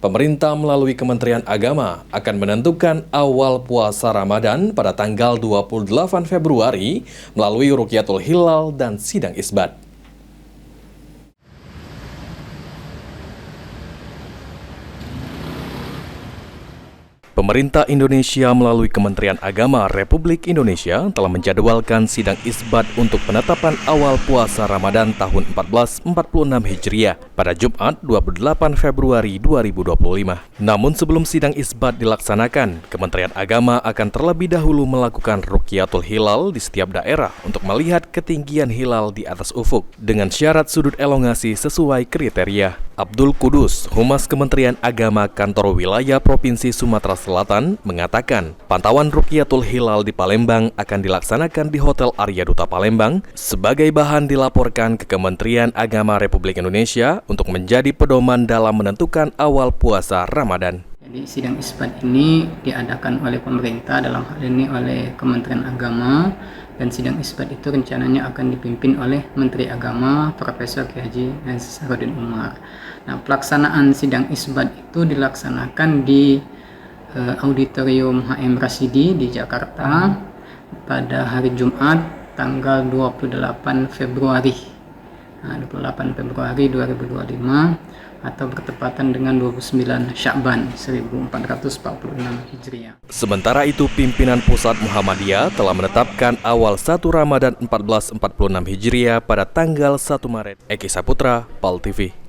Pemerintah melalui Kementerian Agama akan menentukan awal puasa Ramadan pada tanggal 28 Februari melalui Rukyatul Hilal dan Sidang Isbat. Pemerintah Indonesia melalui Kementerian Agama Republik Indonesia telah menjadwalkan sidang isbat untuk penetapan awal puasa Ramadan tahun 1446 Hijriah pada Jumat 28 Februari 2025. Namun sebelum sidang isbat dilaksanakan, Kementerian Agama akan terlebih dahulu melakukan Rukyatul Hilal di setiap daerah untuk melihat ketinggian hilal di atas ufuk dengan syarat sudut elongasi sesuai kriteria. Abdul Kudus, Humas Kementerian Agama Kantor Wilayah Provinsi Sumatera Selatan, mengatakan pantauan Rukyatul Hilal di Palembang akan dilaksanakan di Hotel Arya Duta Palembang sebagai bahan dilaporkan ke Kementerian Agama Republik Indonesia untuk menjadi pedoman dalam menentukan awal puasa Ramadan. Jadi sidang isbat ini diadakan oleh pemerintah, dalam hal ini oleh Kementerian Agama, dan sidang isbat itu rencananya akan dipimpin oleh Menteri Agama Profesor Kiai Haji Nazaruddin Umar. Nah, pelaksanaan sidang isbat itu dilaksanakan di Auditorium HM Rasidi di Jakarta pada hari Jumat tanggal 28 Februari 2025 atau bertepatan dengan 29 Sya'ban 1446 Hijriah. Sementara itu, pimpinan Pusat Muhammadiyah telah menetapkan awal 1 Ramadan 1446 Hijriah pada tanggal 1 Maret. Eki Saputra, PAL TV.